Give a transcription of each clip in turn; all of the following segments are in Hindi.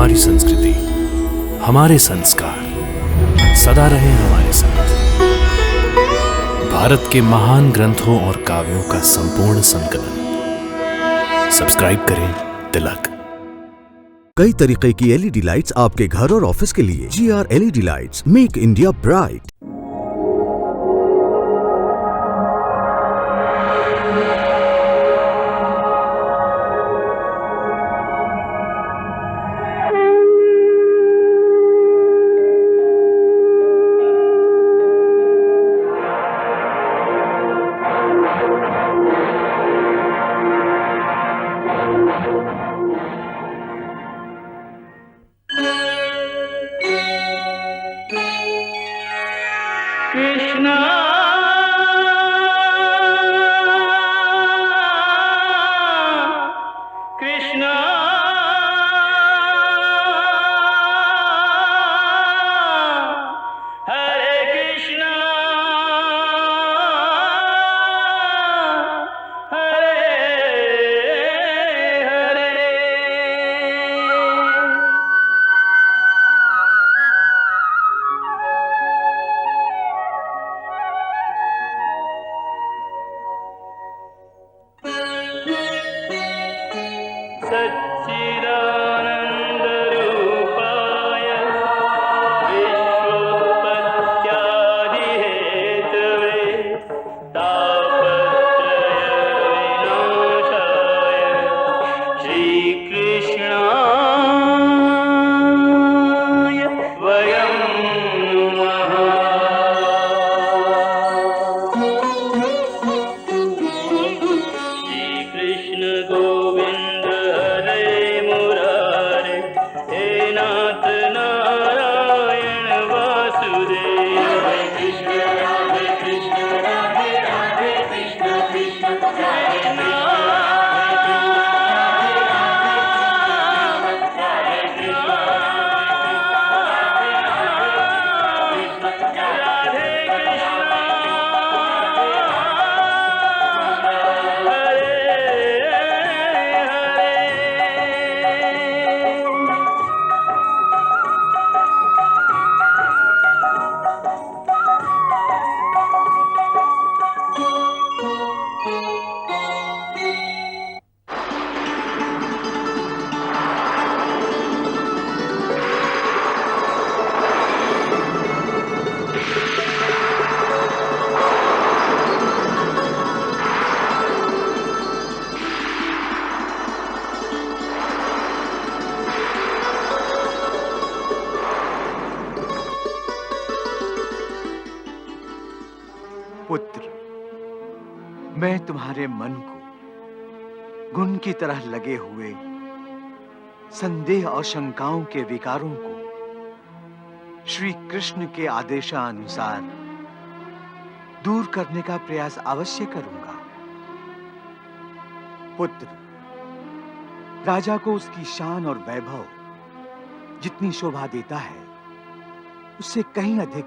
हमारी संस्कृति, हमारे संस्कार सदा रहे हमारे साथ। भारत के महान ग्रंथों और काव्यों का संपूर्ण संकलन। सब्सक्राइब करें तिलक। कई तरीके की एलईडी लाइट्स आपके घर और ऑफिस के लिए। GR LED lights, make India bright. Krishna Krishna Hare Krishna Hare Hare. सच्चिदानन्दरूपाय विश्वोत्पत्त्यादिहेतवे तापत्रयविनाशाय श्रीकृष्णाय वयं नमः। श्रीकृष्ण गोविंद हरे मुरारे, हे नाथ नारायण वासुदेव। हरे कृष्ण राधे राधे कृष्ण कृष्ण कृष्ण पुत्र, मैं तुम्हारे मन को घुन की तरह लगे हुए संदेह और शंकाओं के विकारों को श्री कृष्ण के आदेशानुसार दूर करने का प्रयास अवश्य करूंगा। पुत्र, राजा को उसकी शान और वैभव जितनी शोभा देता है, उससे कहीं अधिक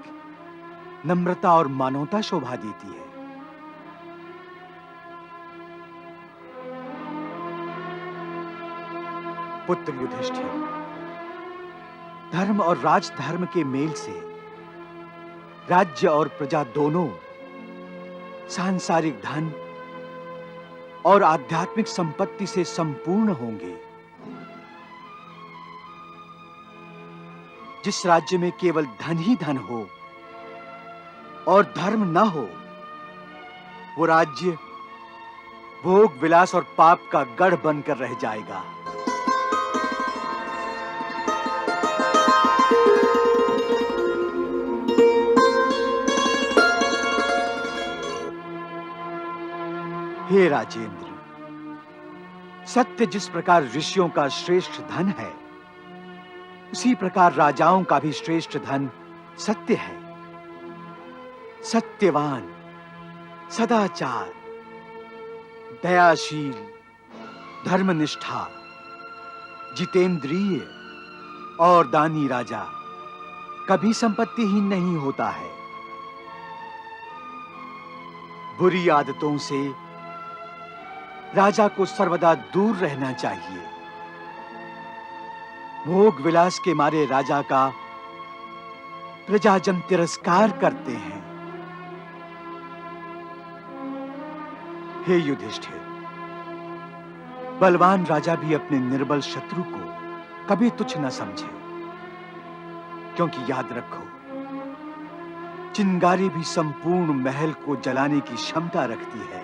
नम्रता और मानवता शोभा देती है। पुत्र युधिष्ठिर, धर्म और राजधर्म के मेल से राज्य और प्रजा दोनों सांसारिक धन और आध्यात्मिक संपत्ति से संपूर्ण होंगे। जिस राज्य में केवल धन ही धन हो और धर्म न हो, वो राज्य भोग विलास और पाप का गढ़ बनकर रह जाएगा। हे राजेंद्र, सत्य जिस प्रकार ऋषियों का श्रेष्ठ धन है, उसी प्रकार राजाओं का भी श्रेष्ठ धन सत्य है। सत्यवान, सदाचार, दयाशील, धर्मनिष्ठा, जितेंद्रिय और दानी राजा कभी संपत्तिहीन नहीं होता है। बुरी आदतों से राजा को सर्वदा दूर रहना चाहिए। भोग विलास के मारे राजा का प्रजाजन तिरस्कार करते हैं। हे युधिष्ठिर, बलवान राजा भी अपने निर्बल शत्रु को कभी तुच्छ न समझे, क्योंकि याद रखो, चिंगारी भी संपूर्ण महल को जलाने की क्षमता रखती है।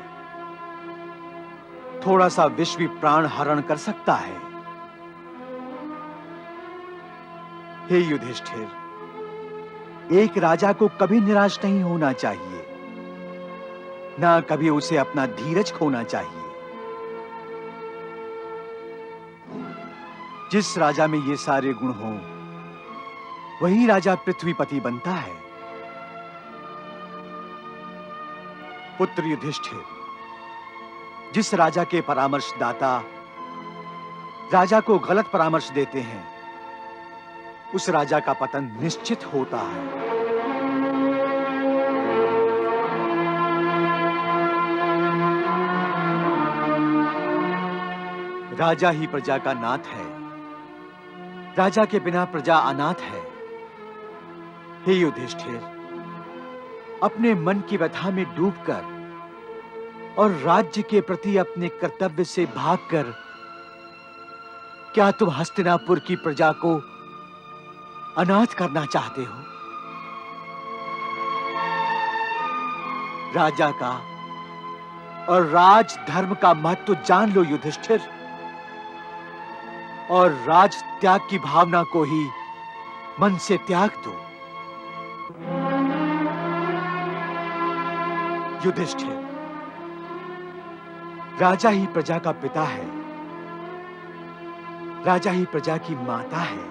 थोड़ा सा विष भी प्राण हरण कर सकता है। हे युधिष्ठिर, एक राजा को कभी निराश नहीं होना चाहिए, ना कभी उसे अपना धीरज खोना चाहिए। जिस राजा में ये सारे गुण हों, वही राजा पृथ्वीपति बनता है। पुत्र युधिष्ठिर, जिस राजा के परामर्शदाता राजा को गलत परामर्श देते हैं, उस राजा का पतन निश्चित होता है। राजा ही प्रजा का नाथ है। राजा के बिना प्रजा अनाथ है। हे युधिष्ठिर, अपने मन की व्यथा में डूबकर और राज्य के प्रति अपने कर्तव्य से भागकर क्या तुम हस्तिनापुर की प्रजा को अनाथ करना चाहते हो? राजा का और राज धर्म का महत्व जान लो युधिष्ठिर, और राज त्याग की भावना को ही मन से त्याग दो। युधिष्ठिर, राजा ही प्रजा का पिता है। राजा ही प्रजा की माता है,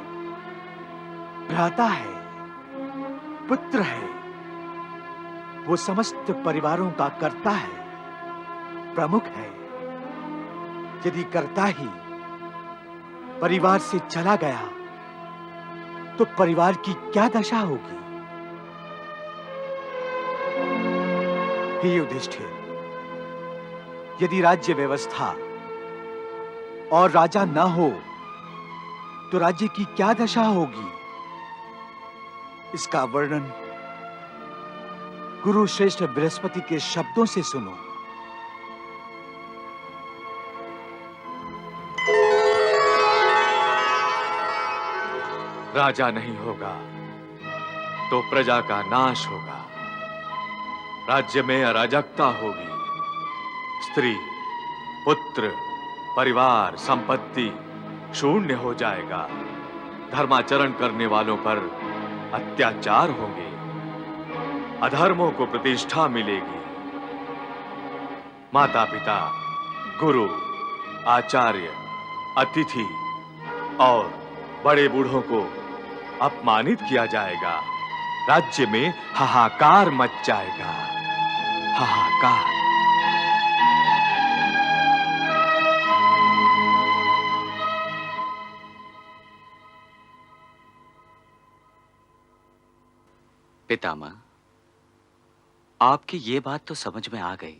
भ्राता है, पुत्र है। वो समस्त परिवारों का कर्ता है, प्रमुख है। यदि कर्ता ही परिवार से चला गया तो परिवार की क्या दशा होगी? हे युधिष्ठिर, यदि राज्य व्यवस्था और राजा ना हो तो राज्य की क्या दशा होगी? इसका वर्णन गुरु श्रेष्ठ बृहस्पति के शब्दों से सुनो। राजा नहीं होगा तो प्रजा का नाश होगा। राज्य में अराजकता होगी। स्त्री, पुत्र, परिवार, संपत्ति शून्य हो जाएगा। धर्माचरण करने वालों पर अत्याचार होंगे। अधर्मों को प्रतिष्ठा मिलेगी। माता पिता, गुरु, आचार्य, अतिथि और बड़े बूढ़ों को अपमानित किया जाएगा। राज्य में हाहाकार मच जाएगा। हाहाकार। पितामह, आपकी ये बात तो समझ में आ गई।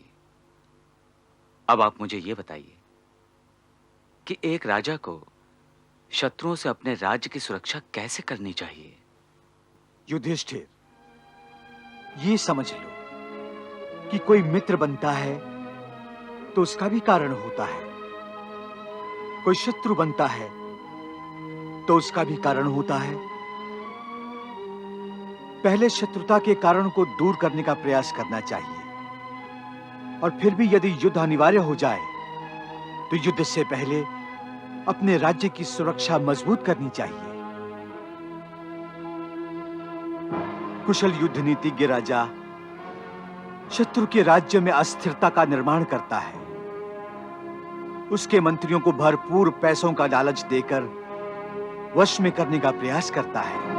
अब आप मुझे ये बताइए कि एक राजा को शत्रुओं से अपने राज्य की सुरक्षा कैसे करनी चाहिए? युधिष्ठिर, ये समझ लो कि कोई मित्र बनता है तो उसका भी कारण होता है। कोई शत्रु बनता है तो उसका भी कारण होता है। पहले शत्रुता के कारण को दूर करने का प्रयास करना चाहिए, और फिर भी यदि युद्ध अनिवार्य हो जाए तो युद्ध से पहले अपने राज्य की सुरक्षा मजबूत करनी चाहिए। कुशल युद्ध नीतिज्ञ राजा शत्रु के राज्य में अस्थिरता का निर्माण करता है। उसके मंत्रियों को भरपूर पैसों का लालच देकर वश में करने का प्रयास करता है।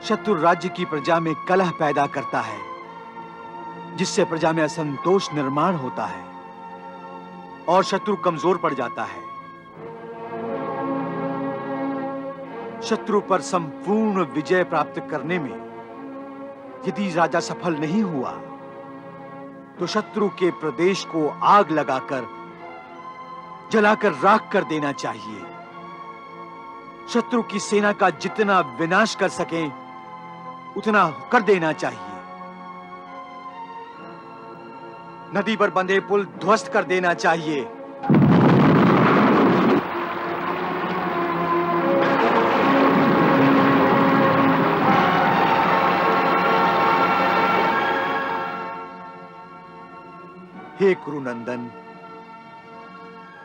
शत्रु राज्य की प्रजा में कलह पैदा करता है, जिससे प्रजा में असंतोष निर्माण होता है और शत्रु कमजोर पड़ जाता है। शत्रु पर संपूर्ण विजय प्राप्त करने में यदि राजा सफल नहीं हुआ तो शत्रु के प्रदेश को आग लगाकर जलाकर राख कर देना चाहिए। शत्रु की सेना का जितना विनाश कर सके उतना कर देना चाहिए। नदी पर बंधे पुल ध्वस्त कर देना चाहिए। हे कुरुनंदन,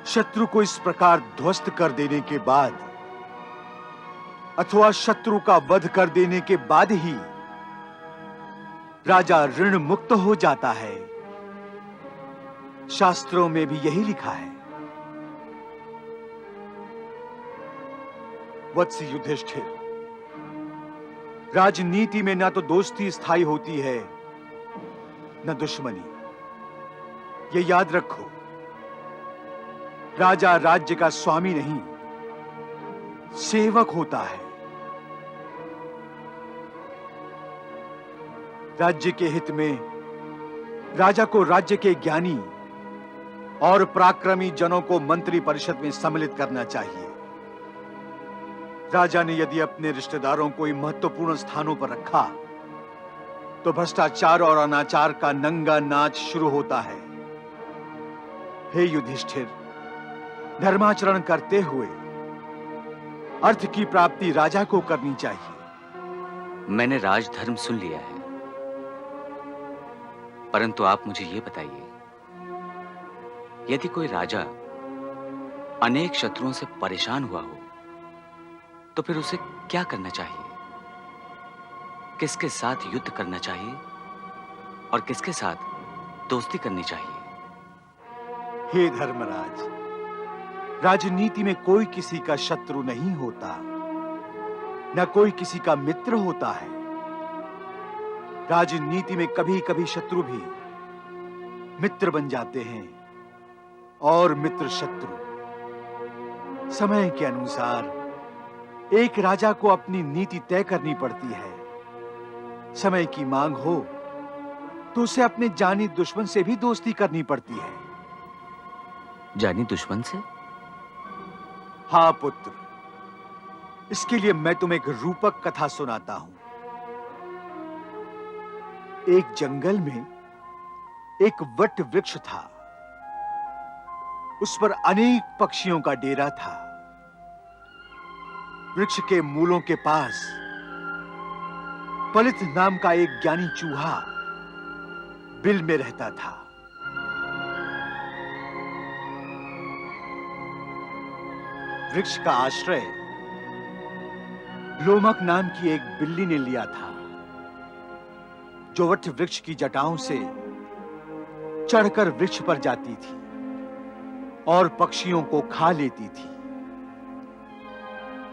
शत्रु को इस प्रकार ध्वस्त कर देने के बाद अथवा शत्रु का वध कर देने के बाद ही राजा ऋण मुक्त हो जाता है। शास्त्रों में भी यही लिखा है। वत्स युधिष्ठिर, राजनीति में ना तो दोस्ती स्थायी होती है न दुश्मनी। ये याद रखो, राजा राज्य का स्वामी नहीं, सेवक होता है। राज्य के हित में राजा को राज्य के ज्ञानी और पराक्रमी जनों को मंत्री परिषद में सम्मिलित करना चाहिए। राजा ने यदि अपने रिश्तेदारों को इन महत्वपूर्ण स्थानों पर रखा तो भ्रष्टाचार और अनाचार का नंगा नाच शुरू होता है। हे युधिष्ठिर, धर्माचरण करते हुए अर्थ की प्राप्ति राजा को करनी चाहिए। मैंने राजधर्म सुन लिया है, परंतु आप मुझे यह बताइए, यदि कोई राजा अनेक शत्रुओं से परेशान हुआ हो तो फिर उसे क्या करना चाहिए? किसके साथ युद्ध करना चाहिए और किसके साथ दोस्ती करनी चाहिए? हे धर्मराज, राजनीति में कोई किसी का शत्रु नहीं होता, न कोई किसी का मित्र होता है। राजनीति में कभी कभी शत्रु भी मित्र बन जाते हैं और मित्र शत्रु। समय के अनुसार एक राजा को अपनी नीति तय करनी पड़ती है। समय की मांग हो तो उसे अपने जानी दुश्मन से भी दोस्ती करनी पड़ती है। जानी दुश्मन से? हाँ पुत्र, इसके लिए मैं तुम्हें एक रूपक कथा सुनाता हूं। एक जंगल में एक वट वृक्ष था। उस पर अनेक पक्षियों का डेरा था। वृक्ष के मूलों के पास पलित नाम का एक ज्ञानी चूहा बिल में रहता था। वृक्ष का आश्रय लोमक नाम की एक बिल्ली ने लिया था, जो वट वृक्ष की जटाओं से चढ़कर वृक्ष पर जाती थी और पक्षियों को खा लेती थी।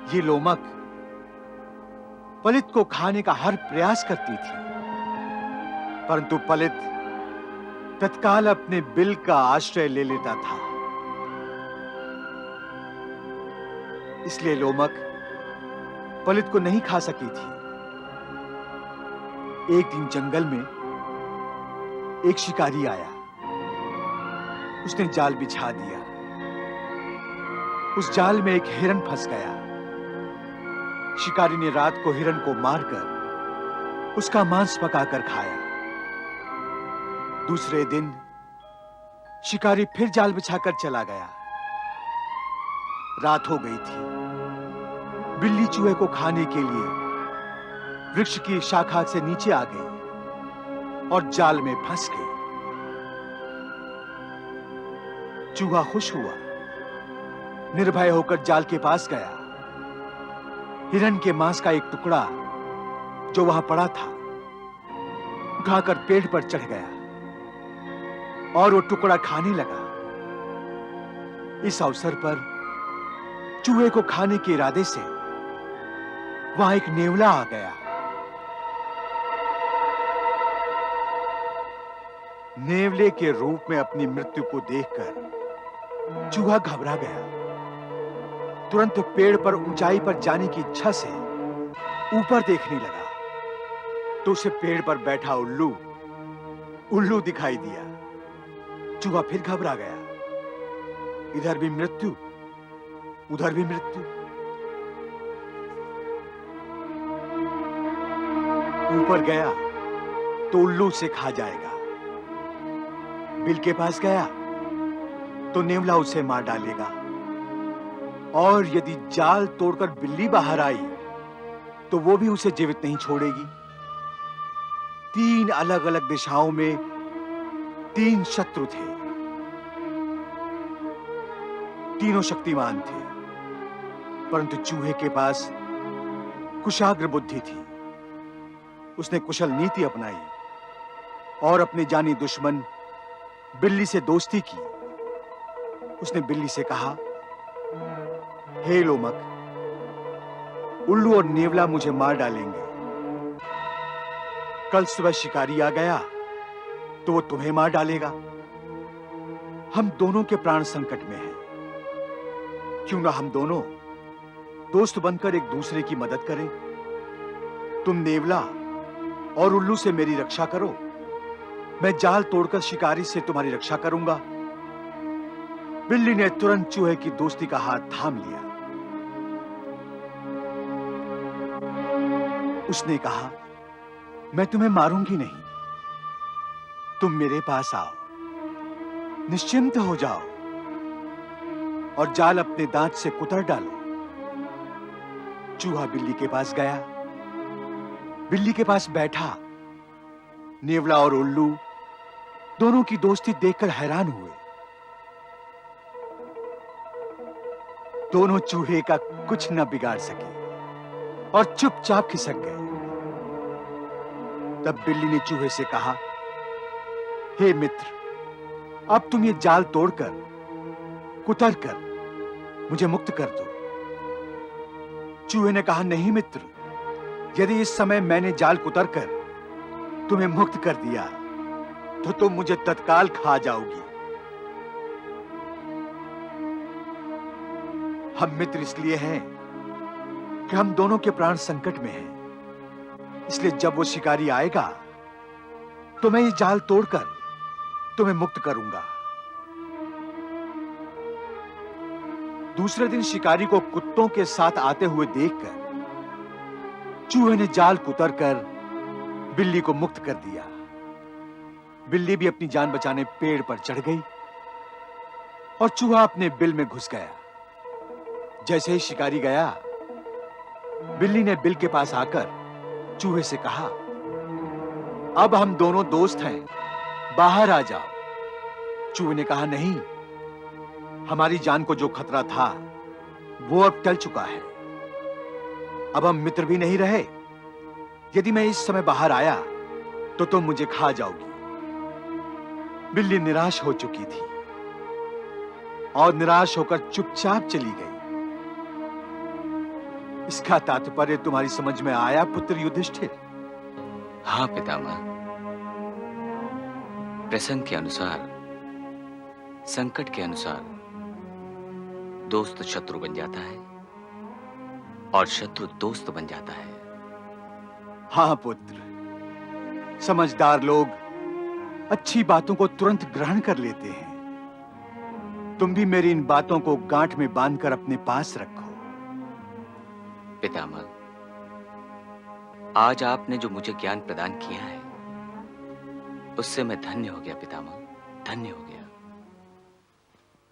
ये लोमक पलित को खाने का हर प्रयास करती थी, परंतु पलित तत्काल अपने बिल का आश्रय ले लेता था। इसलिए लोमक पलित को नहीं खा सकी थी। एक दिन जंगल में एक शिकारी आया। उसने जाल बिछा दिया। उस जाल में एक हिरन फंस गया। शिकारी ने रात को हिरन को मारकर उसका मांस पकाकर खाया। दूसरे दिन शिकारी फिर जाल बिछाकर चला गया। रात हो गई थी। बिल्ली चूहे को खाने के लिए वृक्ष की शाखा से नीचे आ गई और जाल में फंस गई। चूहा खुश हुआ, निर्भय होकर जाल के पास गया। हिरन के मांस का एक टुकड़ा जो वहां पड़ा था उठाकर पेड़ पर चढ़ गया और वो टुकड़ा खाने लगा। इस अवसर पर चूहे को खाने के इरादे से वहां एक नेवला आ गया। नेवले के रूप में अपनी मृत्यु को देखकर चूहा घबरा गया। तुरंत पेड़ पर ऊंचाई पर जाने की इच्छा से ऊपर देखने लगा। तो उसे पेड़ पर बैठा उल्लू दिखाई दिया। चूहा फिर घबरा गया। इधर भी मृत्यु, उधर भी मृत्यु। ऊपर गया तो उल्लू उसे खा जाएगा। बिल के पास गया तो नेवला उसे मार डालेगा। और यदि जाल तोड़कर बिल्ली बाहर आई तो वो भी उसे जीवित नहीं छोड़ेगी। 3 अलग-अलग दिशाओं में 3 शत्रु थे। तीनों शक्तिमान थे, परंतु चूहे के पास कुशाग्र बुद्धि थी। उसने कुशल नीति अपनाई और अपने जानी दुश्मन बिल्ली से दोस्ती की। उसने बिल्ली से कहा, हे लोमक, उल्लू और नेवला मुझे मार डालेंगे। कल सुबह शिकारी आ गया तो वो तुम्हें मार डालेगा। हम दोनों के प्राण संकट में हैं। क्यों ना हम दोनों दोस्त बनकर एक दूसरे की मदद करें। तुम नेवला और उल्लू से मेरी रक्षा करो, मैं जाल तोड़कर शिकारी से तुम्हारी रक्षा करूंगा। बिल्ली ने तुरंत चूहे की दोस्ती का हाथ थाम लिया। उसने कहा, मैं तुम्हें मारूंगी नहीं, तुम मेरे पास आओ, निश्चिंत हो जाओ और जाल अपने दांत से कुतर डालो। चूहा बिल्ली के पास गया, बिल्ली के पास बैठा। नेवला और उल्लू दोनों की दोस्ती देखकर हैरान हुए। दोनों चूहे का कुछ न बिगाड़ सके और चुपचाप खिसक गए। तब बिल्ली ने चूहे से कहा, हे मित्र, अब तुम ये जाल तोड़कर, कुतर कर मुझे मुक्त कर दो। चूहे ने कहा, नहीं मित्र, यदि इस समय मैंने जाल कुतर कर तुम्हें मुक्त कर दिया तो तुम मुझे तत्काल खा जाओगी। हम मित्र इसलिए हैं कि हम दोनों के प्राण संकट में हैं। इसलिए जब वो शिकारी आएगा तो मैं ये जाल तोड़कर तुम्हें मुक्त करूंगा। दूसरे दिन शिकारी को कुत्तों के साथ आते हुए देखकर चूहे ने जाल कुतरकर बिल्ली को मुक्त कर दिया। बिल्ली भी अपनी जान बचाने पेड़ पर चढ़ गई और चूहा अपने बिल में घुस गया। जैसे ही शिकारी गया, बिल्ली ने बिल के पास आकर चूहे से कहा, अब हम दोनों दोस्त हैं, बाहर आ जाओ। चूहे ने कहा, नहीं, हमारी जान को जो खतरा था वो अब टल चुका है। अब हम मित्र भी नहीं रहे। यदि मैं इस समय बाहर आया तो तुम मुझे खा जाओगी। बिल्ली निराश हो चुकी थी और निराश होकर चुपचाप चली गई। इसका तात्पर्य तुम्हारी समझ में आया पुत्र युधिष्ठिर? हाँ पितामह, प्रसंग के अनुसार, संकट के अनुसार दोस्त शत्रु बन जाता है और शत्रु दोस्त बन जाता है। हाँ पुत्र, समझदार लोग अच्छी बातों को तुरंत ग्रहण कर लेते हैं। तुम भी मेरी इन बातों को गांठ में बांधकर अपने पास रखो। पितामह, आज आपने जो मुझे ज्ञान प्रदान किया है उससे मैं धन्य हो गया पितामह, धन्य हो गया।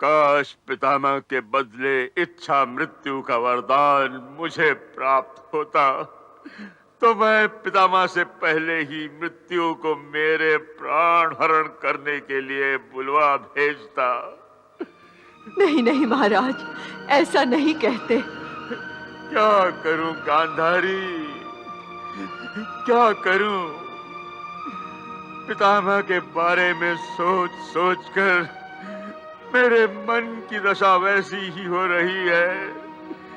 काश पितामह के बदले इच्छा मृत्यु का वरदान मुझे प्राप्त होता तो मैं पितामह से पहले ही मृत्यु को मेरे प्राण हरण करने के लिए बुलवा भेजता। नहीं नहीं महाराज, ऐसा नहीं कहते। क्या करूं गांधारी, क्या करूं? पितामह के बारे में सोच सोचकर मेरे मन की दशा वैसी ही हो रही है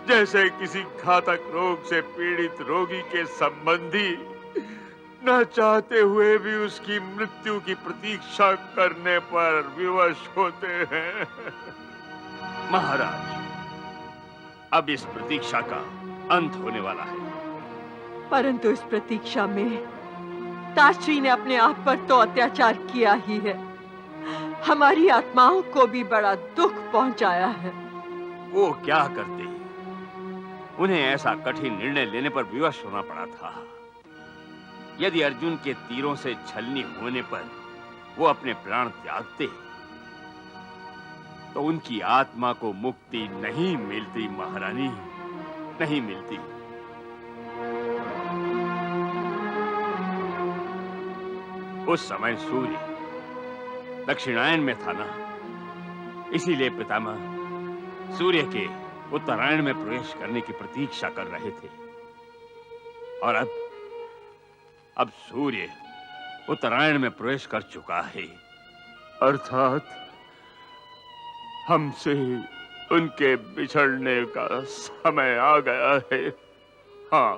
जैसे किसी घातक रोग से पीड़ित रोगी के संबंधी न चाहते हुए भी उसकी मृत्यु की प्रतीक्षा करने पर विवश होते हैं। महाराज, अब इस प्रतीक्षा का अंत होने वाला है। परंतु इस प्रतीक्षा में पिताश्री ने अपने आप पर तो अत्याचार किया ही है, हमारी आत्माओं को भी बड़ा दुख पहुंचाया है। वो क्या करते, उन्हें ऐसा कठिन निर्णय लेने पर विवश होना पड़ा था। यदि अर्जुन के तीरों से छलनी होने पर वो अपने प्राण त्यागते तो उनकी आत्मा को मुक्ति नहीं मिलती महारानी, नहीं मिलती। उस समय सूर्य दक्षिणायन में था ना, इसीलिए पितामह सूर्य के उत्तरायण में प्रवेश करने की प्रतीक्षा कर रहे थे। और अब सूर्य उत्तरायण में प्रवेश कर चुका है। अर्थात हमसे उनके बिछड़ने का समय आ गया है। हाँ,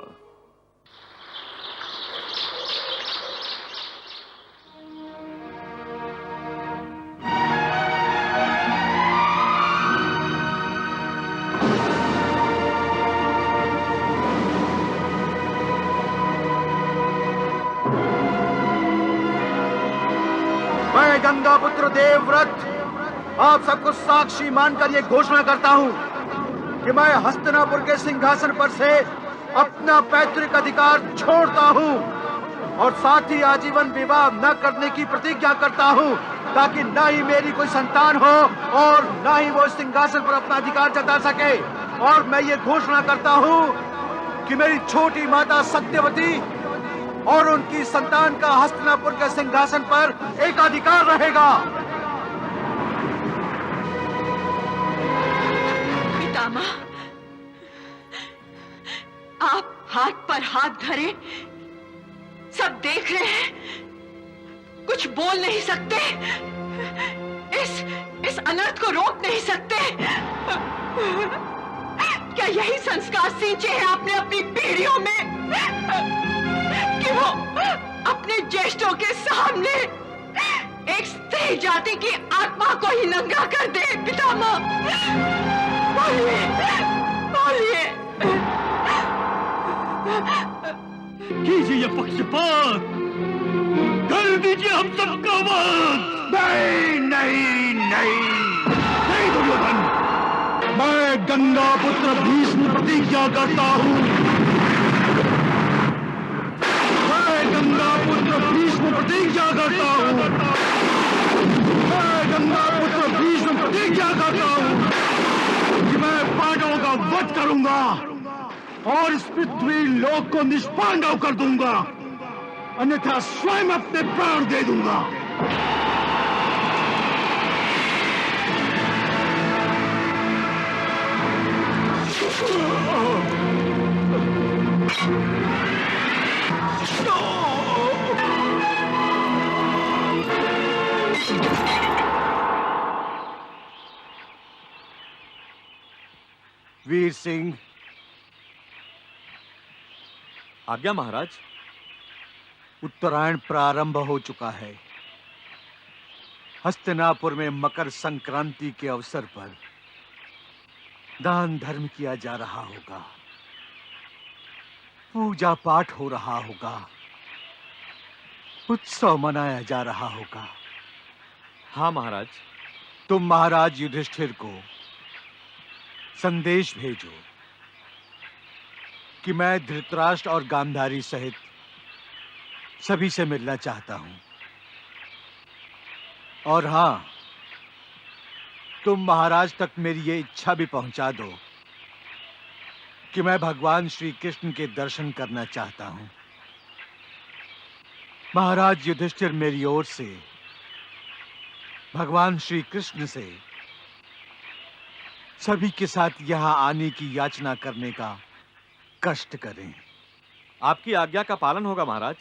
मैं गंगापुत्र देवव्रत आप सबको साक्षी मानकर ये घोषणा करता हूँ कि मैं हस्तिनापुर के सिंहासन पर से अपना पैतृक अधिकार छोड़ता हूँ और साथ ही आजीवन विवाह न करने की प्रतिज्ञा करता हूँ, ताकि न ही मेरी कोई संतान हो और न ही वो सिंहासन पर अपना अधिकार जता सके। और मैं ये घोषणा करता हूँ कि मेरी छोटी माता सत्यवती और उनकी संतान का हस्तिनापुर के सिंहासन पर एकाधिकार रहेगा। पितामह, आप हाथ पर हाथ धरे सब देख रहे हैं, कुछ बोल नहीं सकते, इस अनर्थ को रोक नहीं सकते। क्या यही संस्कार सींचे हैं आपने अपनी पीढ़ियों में कि वो अपने ज्येष्ठों के सामने एक स्त्री जाति की आत्मा को ही नंगा कर दे? पितामह बोलिए, बोलिए। कीजिए ये पक्षपात, कर दीजिए हम सबका वध। नहीं नहीं नहीं नहीं दुर्योधन, मैं गंगापुत्र भीष्म प्रतिज्ञा करता हूँ, मैं गंगापुत्र भीष्म प्रतिज्ञा करता हूँ, मैं गंगापुत्र भीष्म प्रतिज्ञा करता हूँ कि मैं पांडवों का वध करूंगा और इस पृथ्वी लोक को निष्पांडव कर दूंगा, अन्यथा स्वयं अपने प्राण दे दूंगा। वीर सिंह। आज्ञा महाराज। उत्तरायण प्रारंभ हो चुका है। हस्तिनापुर में मकर संक्रांति के अवसर पर दान धर्म किया जा रहा होगा, पूजा पाठ हो रहा होगा, उत्सव मनाया जा रहा होगा। हाँ महाराज। तुम महाराज युधिष्ठिर को संदेश भेजो कि मैं धृतराष्ट्र और गांधारी सहित सभी से मिलना चाहता हूं। और हां, तुम महाराज तक मेरी ये इच्छा भी पहुंचा दो कि मैं भगवान श्री कृष्ण के दर्शन करना चाहता हूं। महाराज युधिष्ठिर मेरी ओर से भगवान श्री कृष्ण से सभी के साथ यहां आने की याचना करने का कष्ट करें। आपकी आज्ञा का पालन होगा महाराज।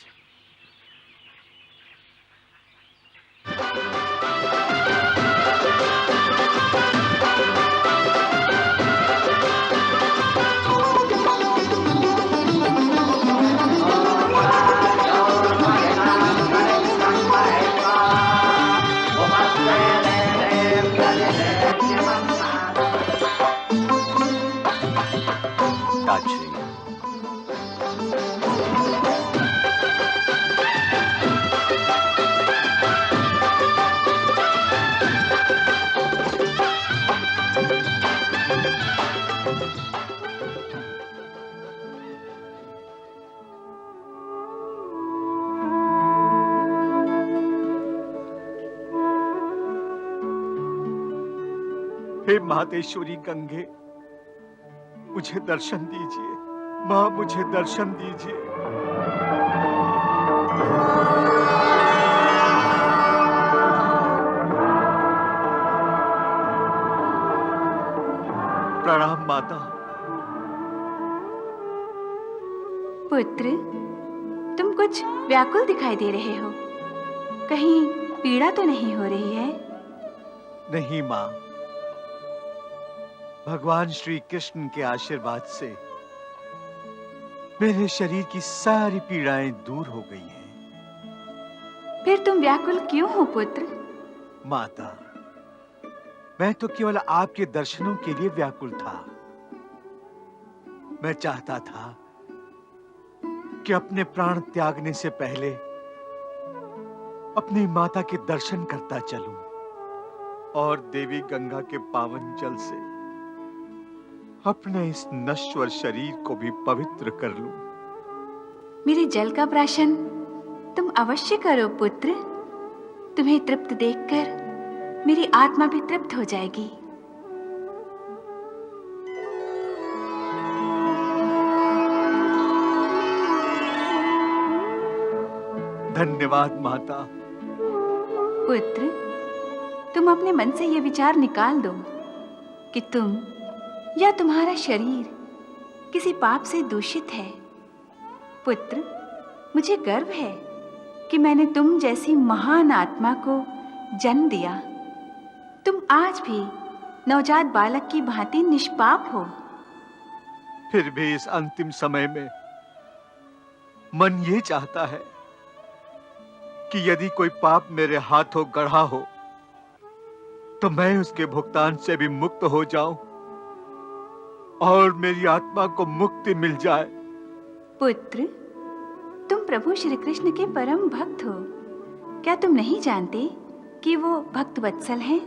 हे महादेश्वरी गंगे, मुझे दर्शन दीजिए। माँ, मुझे दर्शन दीजिए। प्रणाम माता। पुत्र, तुम कुछ व्याकुल दिखाई दे रहे हो। कहीं पीड़ा तो नहीं हो रही है? नहीं माँ, भगवान श्री कृष्ण के आशीर्वाद से मेरे शरीर की सारी पीड़ाएं दूर हो गई हैं। फिर तुम व्याकुल क्यों हो पुत्र? माता, मैं तो केवल आपके दर्शनों के लिए व्याकुल था। मैं चाहता था कि अपने प्राण त्यागने से पहले अपनी माता के दर्शन करता चलूं और देवी गंगा के पावन जल से अपने इस नश्वर शरीर को भी पवित्र कर लूं। मेरे जल का प्राशन तुम अवश्य करो पुत्र। तुम्हें तृप्त देखकर मेरी आत्मा भी तृप्त हो जाएगी। धन्यवाद माता। पुत्र, तुम अपने मन से यह विचार निकाल दो कि तुम या तुम्हारा शरीर किसी पाप से दूषित है। पुत्र, मुझे गर्व है कि मैंने तुम जैसी महान आत्मा को जन्म दिया। तुम आज भी नवजात बालक की भांति निष्पाप हो। फिर भी इस अंतिम समय में मन ये चाहता है कि यदि कोई पाप मेरे हाथों गढ़ा हो तो मैं उसके भुगतान से भी मुक्त हो जाऊं और मेरी आत्मा को मुक्ति मिल जाए। पुत्र, तुम प्रभु श्री कृष्ण के परम भक्त हो। क्या तुम नहीं जानते कि वो भक्त वत्सल हैं?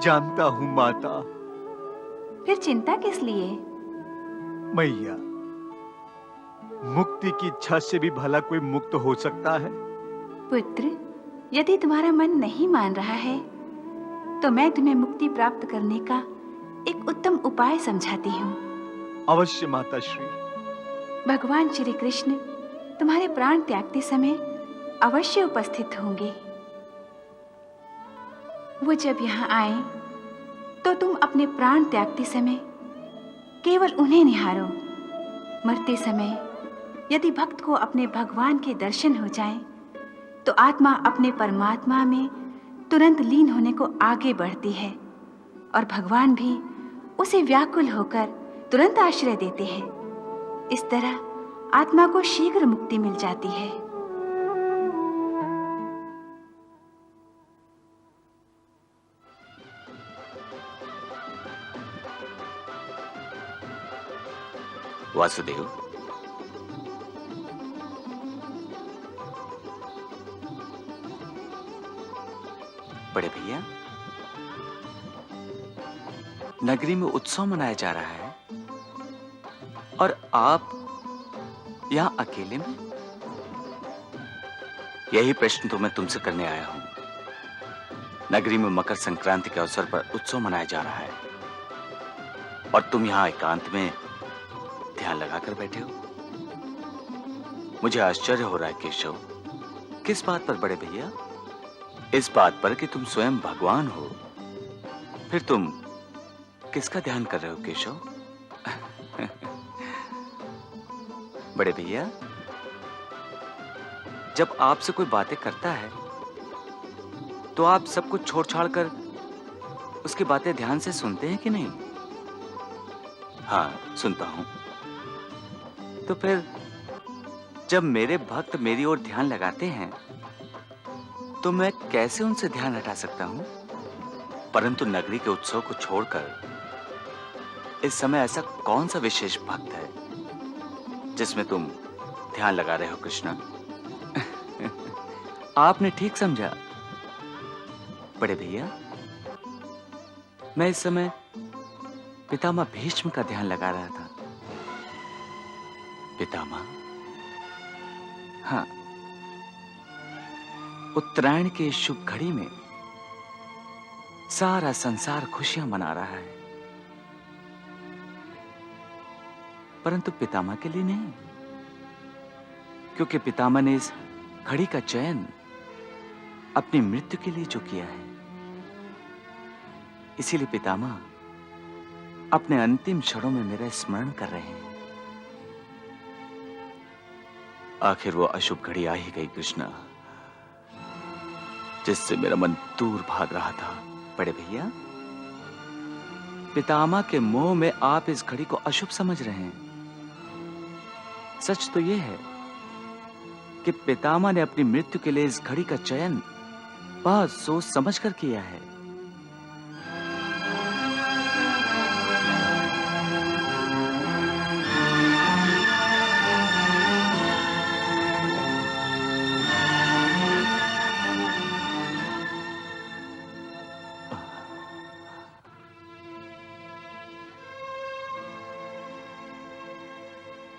जानता हूं माता। फिर चिंता किस लिए? मैया, मुक्ति की इच्छा से भी भला कोई मुक्त हो सकता है? पुत्र, यदि तुम्हारा मन नहीं मान रहा है तो मैं तुम्हें मुक्ति प्राप्त करने का एक उत्तम उपाय समझाती हूँ। अवश्य माता श्री। भगवान श्री कृष्ण तुम्हारे प्राण त्यागते समय अवश्य उपस्थित होंगे। वो जब यहाँ आए तो तुम अपने प्राण त्यागते समय केवल उन्हें निहारो। मरते समय यदि भक्त को अपने भगवान के दर्शन हो जाएं, तो आत्मा अपने परमात्मा में तुरंत लीन होने को आगे बढ़ती है और भगवान भी उसे व्याकुल होकर तुरंत आश्रय देते हैं। इस तरह आत्मा को शीघ्र मुक्ति मिल जाती है। वासुदेव, बड़े भैया, नगरी में उत्सव मनाया जा रहा है और आप यहां अकेले में? यही प्रश्न तो मैं तुमसे करने आया हूं। नगरी में मकर संक्रांति के अवसर पर उत्सव मनाया जा रहा है और तुम यहां एकांत में ध्यान लगाकर बैठे हो। मुझे आश्चर्य हो रहा है केशव। किस बात पर बड़े भैया? इस बात पर कि तुम स्वयं भगवान हो। फिर तुम किसका ध्यान कर रहे हो केशव? बड़े भैया, जब आपसे कोई बातें करता है तो आप सब कुछ छोड़ छाड़ कर उसकी बातें ध्यान से सुनते हैं कि नहीं? हाँ, सुनता हूं। तो फिर जब मेरे भक्त मेरी ओर ध्यान लगाते हैं तो मैं कैसे उनसे ध्यान हटा सकता हूं? परंतु नगरी के उत्सव को छोड़कर इस समय ऐसा कौन सा विशेष भक्त है जिसमें तुम ध्यान लगा रहे हो कृष्णा? आपने ठीक समझा बड़े भैया। मैं इस समय पितामह भीष्म का ध्यान लगा रहा था। पितामह? हाँ, उत्तरायण के शुभ घड़ी में सारा संसार खुशियां मना रहा है, परंतु पितामह के लिए नहीं, क्योंकि पितामह ने इस घड़ी का चयन अपनी मृत्यु के लिए जो किया है। इसीलिए पितामह अपने अंतिम क्षणों में मेरा स्मरण कर रहे हैं। आखिर वो अशुभ घड़ी आ ही गई कृष्णा, जिससे मेरा मन दूर भाग रहा था। बड़े भैया, पितामह के मोह में आप इस घड़ी को अशुभ समझ रहे हैं। सच तो यह है कि पितामह ने अपनी मृत्यु के लिए इस घड़ी का चयन बहुत सोच समझ कर किया है।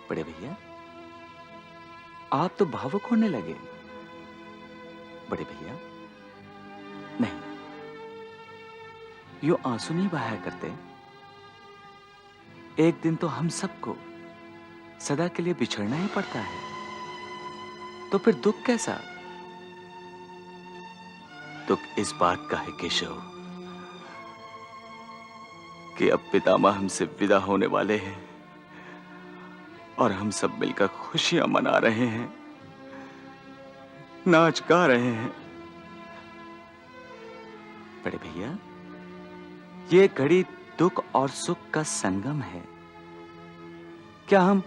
बड़े भैया, आप तो भावुक होने लगे। बड़े भैया, नहीं, यूं आंसू नहीं बहाया करते। एक दिन तो हम सबको सदा के लिए बिछड़ना ही पड़ता है, तो फिर दुख कैसा? दुख इस बात का है केशव कि अब पितामह हमसे विदा होने वाले हैं और हम सब मिलकर खुशियां मना रहे हैं, नाच गा रहे हैं। बड़े भैया, ये घड़ी दुख और सुख का संगम है। क्या हम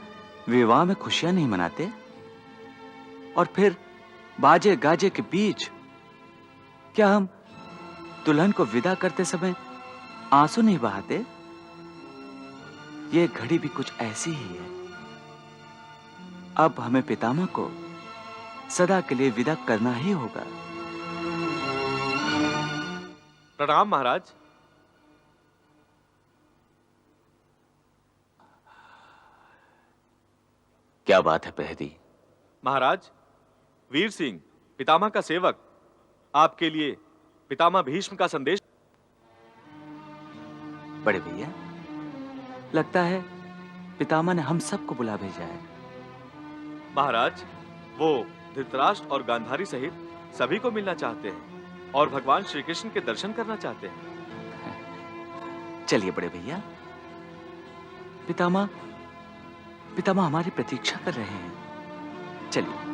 विवाह में खुशियां नहीं मनाते? और फिर बाजे गाजे के बीच क्या हम दुल्हन को विदा करते समय आंसू नहीं बहाते? ये घड़ी भी कुछ ऐसी ही है। अब हमें पितामह को सदा के लिए विदा करना ही होगा। प्रणाम महाराज। क्या बात है प्रहरी? महाराज, वीर सिंह पितामह का सेवक आपके लिए पितामह भीष्म का संदेश। बड़े भैया, लगता है पितामह ने हम सबको बुला भेजा है। महाराज, वो धृतराष्ट्र और गांधारी सहित सभी को मिलना चाहते हैं और भगवान श्री कृष्ण के दर्शन करना चाहते हैं। चलिए बड़े भैया, पितामह हमारी प्रतीक्षा कर रहे हैं। चलिए।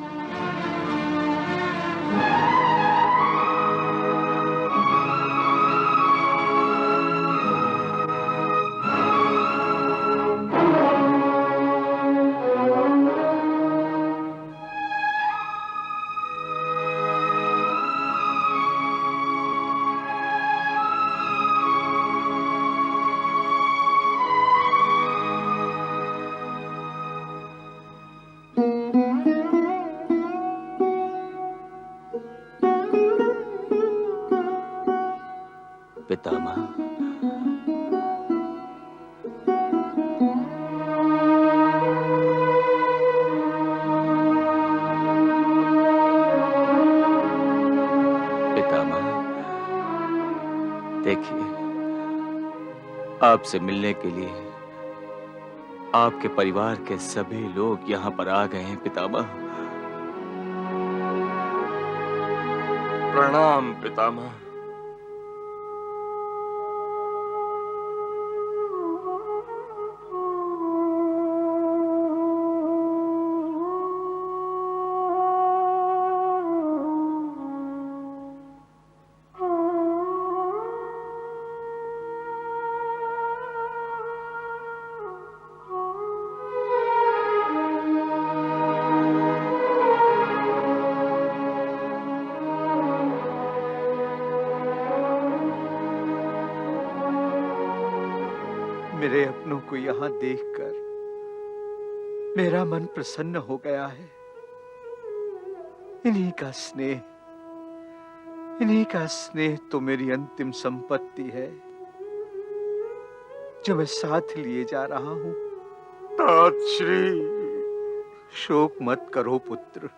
पितामह, पितामह, देखिए, आपसे मिलने के लिए आपके परिवार के सभी लोग यहाँ पर आ गए हैं। पितामह, प्रणाम पितामह। मेरे अपनों को यहाँ देखकर मेरा मन प्रसन्न हो गया है। इन्हीं का स्नेह तो मेरी अंतिम संपत्ति है, जो मैं साथ लिए जा रहा हूं। तात श्री, शोक मत करो पुत्र।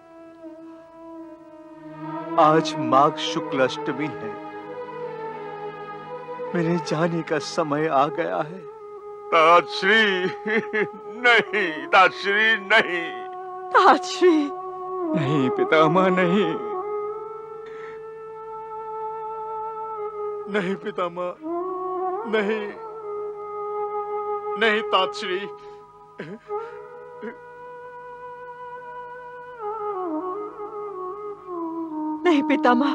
आज माघ शुक्ल अष्टमी है। मेरे जाने का समय आ गया है। ताजश्री नहीं, ताजश्री नहीं। ताजश्री, नहीं पितामह, नहीं, नहीं पितामह, नहीं, नहीं ताजश्री। नहीं पितामह,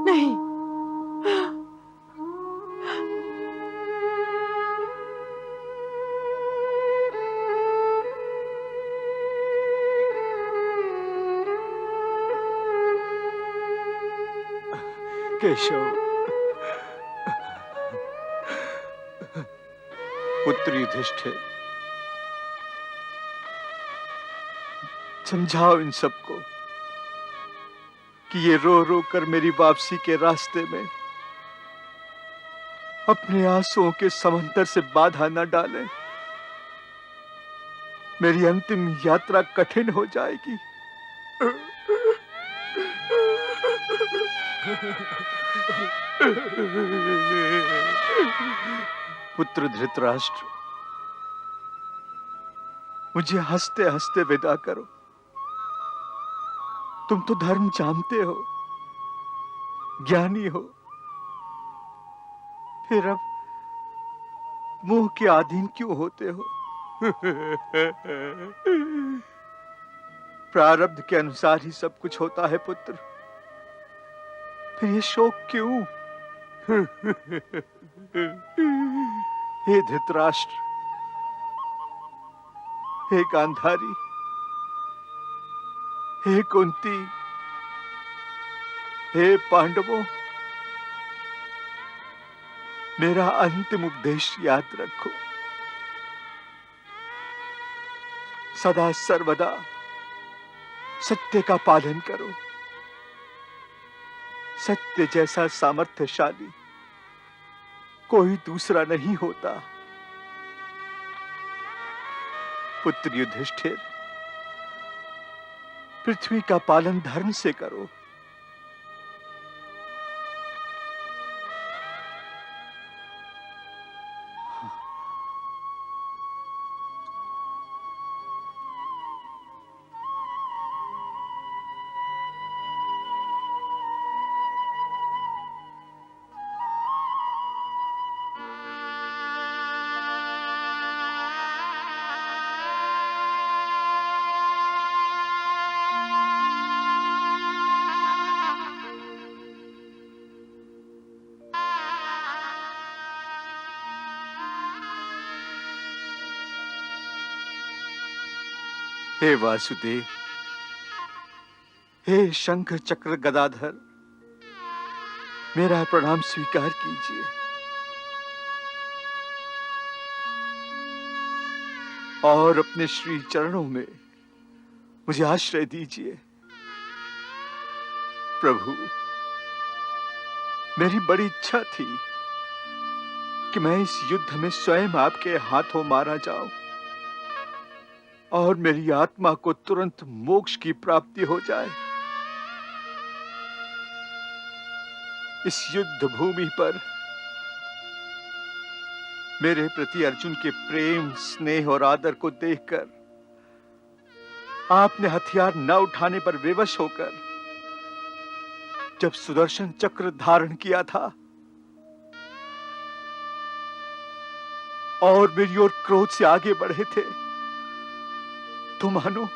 नहीं। केशव, पुत्र युधिष्ठिर, समझाओ इन सबको कि ये रो रो कर मेरी वापसी के रास्ते में अपने आंसुओं के समंदर से बाधा न डालें। मेरी अंतिम यात्रा कठिन हो जाएगी। पुत्र धृतराष्ट्र, मुझे हंसते हंसते विदा करो। तुम तो धर्म जानते हो, ज्ञानी हो, फिर अब मोह के अधीन क्यों होते हो? प्रारब्ध के अनुसार ही सब कुछ होता है पुत्र, फिर ये शोक क्यों? हे धृतराष्ट्र, हे गांधारी, हे कुंती, हे पांडवों, मेरा अंतिम उपदेश याद रखो। सदा सर्वदा सत्य का पालन करो। सत्य जैसा सामर्थ्यशाली कोई दूसरा नहीं होता। पुत्र युधिष्ठिर, पृथ्वी का पालन धर्म से करो। हे वासुदेव, हे शंख चक्र गदाधर, मेरा प्रणाम स्वीकार कीजिए। और अपने श्री चरणों में मुझे आश्रय दीजिए। प्रभु, मेरी बड़ी इच्छा थी कि मैं इस युद्ध में स्वयं आपके हाथों मारा जाऊं और मेरी आत्मा को तुरंत मोक्ष की प्राप्ति हो जाए। इस युद्ध भूमि पर मेरे प्रति अर्जुन के प्रेम, स्नेह और आदर को देखकर आपने हथियार न उठाने पर विवश होकर जब सुदर्शन चक्र धारण किया था और मेरी ओर क्रोध से आगे बढ़े थे, तो मानो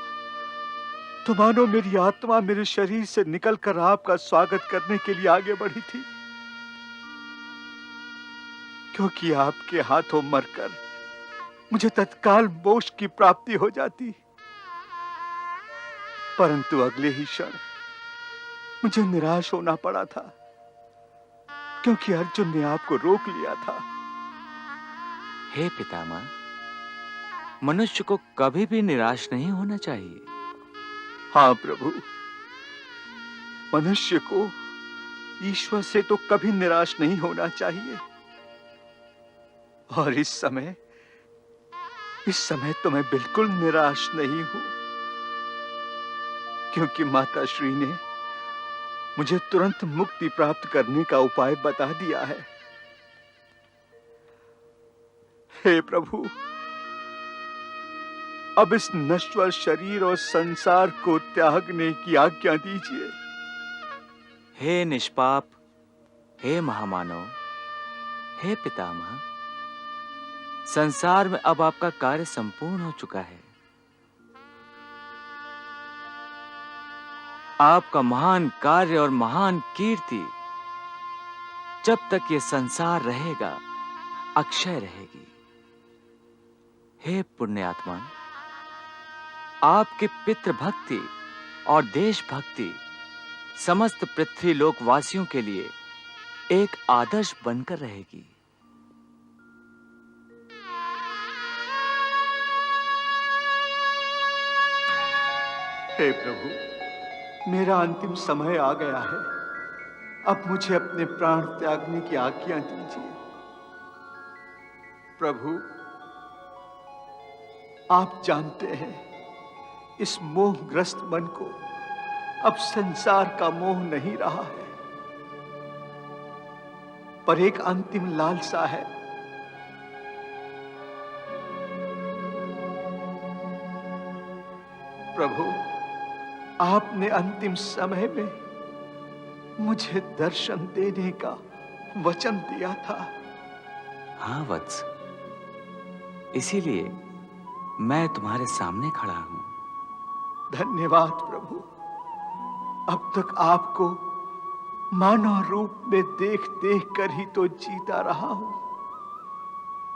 मेरी आत्मा मेरे शरीर से निकलकर आपका स्वागत करने के लिए आगे बढ़ी थी, क्योंकि आपके हाथों मरकर मुझे तत्काल मोक्ष की प्राप्ति हो जाती। परंतु अगले ही क्षण मुझे निराश होना पड़ा था, क्योंकि अर्जुन ने आपको रोक लिया था। हे पितामह, मनुष्य को कभी भी निराश नहीं होना चाहिए। हाँ प्रभु, मनुष्य को ईश्वर से तो कभी निराश नहीं होना चाहिए। और इस समय तो मैं बिल्कुल निराश नहीं हूं, क्योंकि माता श्री ने मुझे तुरंत मुक्ति प्राप्त करने का उपाय बता दिया है। हे प्रभु, अब इस नश्वर शरीर और संसार को त्यागने की आज्ञा दीजिए। हे निष्पाप, हे महामानव, हे पितामह, संसार में अब आपका कार्य संपूर्ण हो चुका है। आपका महान कार्य और महान कीर्ति जब तक ये संसार रहेगा अक्षय रहेगी। हे पुण्यात्मा, आपकी पितृभक्ति और देशभक्ति समस्त पृथ्वी लोक वासियों के लिए एक आदर्श बनकर रहेगी। हे प्रभु, मेरा अंतिम समय आ गया है। अब मुझे अपने प्राण त्यागने की आज्ञा दीजिए। प्रभु, आप जानते हैं, इस मोहग्रस्त मन को अब संसार का मोह नहीं रहा है, पर एक अंतिम लालसा है। प्रभु, आपने अंतिम समय में मुझे दर्शन देने का वचन दिया था। हाँ वत्स, इसीलिए मैं तुम्हारे सामने खड़ा हूं। धन्यवाद प्रभु। अब तक आपको मानव रूप में देख देख कर ही तो जीता रहा हूं,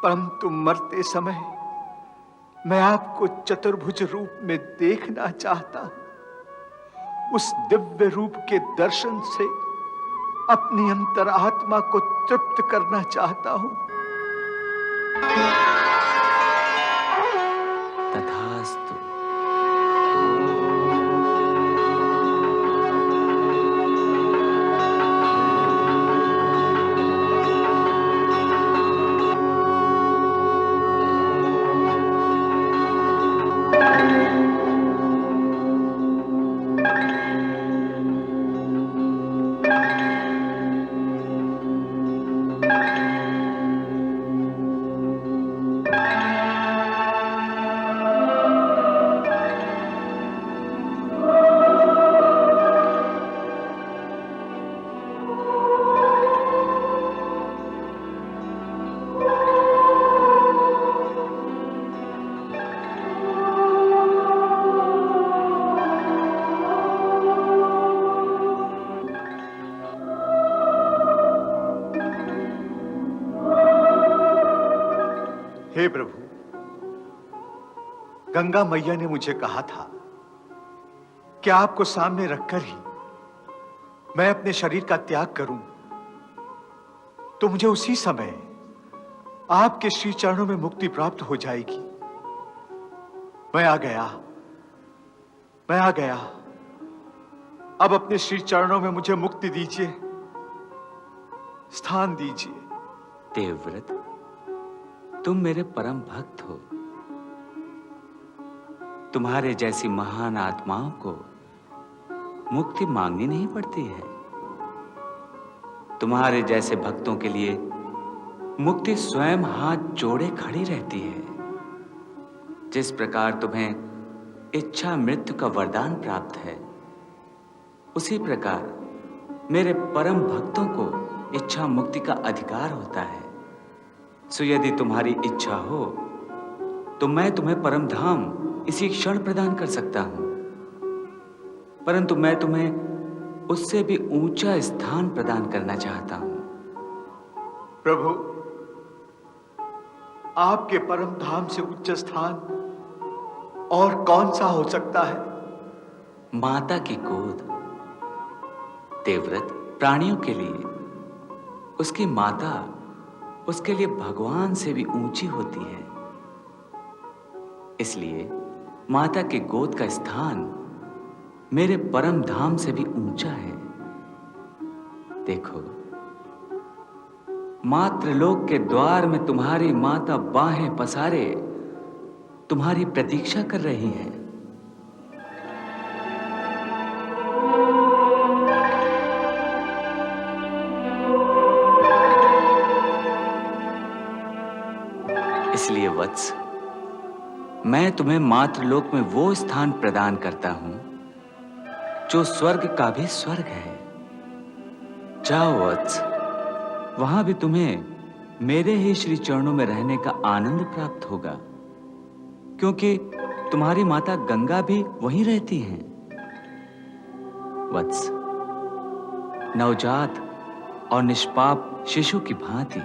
परंतु मरते समय मैं आपको चतुर्भुज रूप में देखना चाहता हूं। उस दिव्य रूप के दर्शन से अपनी अंतरात्मा को तृप्त करना चाहता हूं। तथास्तु। हे प्रभु, गंगा मैया ने मुझे कहा था कि आपको सामने रखकर ही मैं अपने शरीर का त्याग करूं, तो मुझे उसी समय आपके श्री चरणों में मुक्ति प्राप्त हो जाएगी। मैं आ गया। अब अपने श्री चरणों में मुझे मुक्ति दीजिए, स्थान दीजिए। देवव्रत, तुम मेरे परम भक्त हो। तुम्हारे जैसी महान आत्माओं को मुक्ति मांगनी नहीं पड़ती है। तुम्हारे जैसे भक्तों के लिए मुक्ति स्वयं हाथ जोड़े खड़ी रहती है। जिस प्रकार तुम्हें इच्छा मृत्यु का वरदान प्राप्त है, उसी प्रकार मेरे परम भक्तों को इच्छा मुक्ति का अधिकार होता है। सो यदि तुम्हारी इच्छा हो तो मैं तुम्हें परम धाम इसी क्षण प्रदान कर सकता हूं, परंतु मैं तुम्हें उससे भी ऊंचा स्थान प्रदान करना चाहता हूं। प्रभु, आपके परम धाम से उच्च स्थान और कौन सा हो सकता है? माता की गोद। देवव्रत, प्राणियों के लिए उसकी माता उसके लिए भगवान से भी ऊंची होती है। इसलिए माता की गोद का स्थान मेरे परम धाम से भी ऊंचा है। देखो, मातृलोक के द्वार में तुम्हारी माता बाहें पसारे तुम्हारी प्रतीक्षा कर रही हैं। वत्स, मैं तुम्हें मातृलोक में वो स्थान प्रदान करता हूं जो स्वर्ग का भी स्वर्ग है। जाओ वत्स, वहां भी तुम्हें मेरे ही श्री चरणों में रहने का आनंद प्राप्त होगा, क्योंकि तुम्हारी माता गंगा भी वहीं रहती हैं। वत्स, नवजात और निष्पाप शिशु की भांति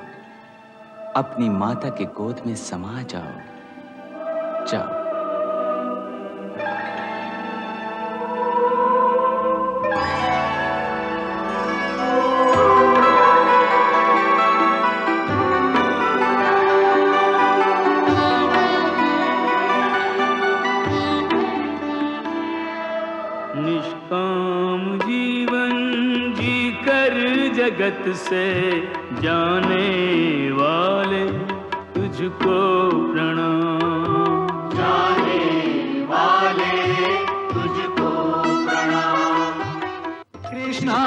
अपनी माता के गोद में समा जाओ। जाओ। निष्काम जीवन जीकर जगत से जाने वाले तुझको प्रणाम। जाने वाले तुझको प्रणाम। कृष्णा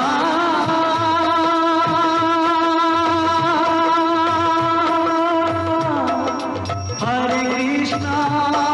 हरे कृष्णा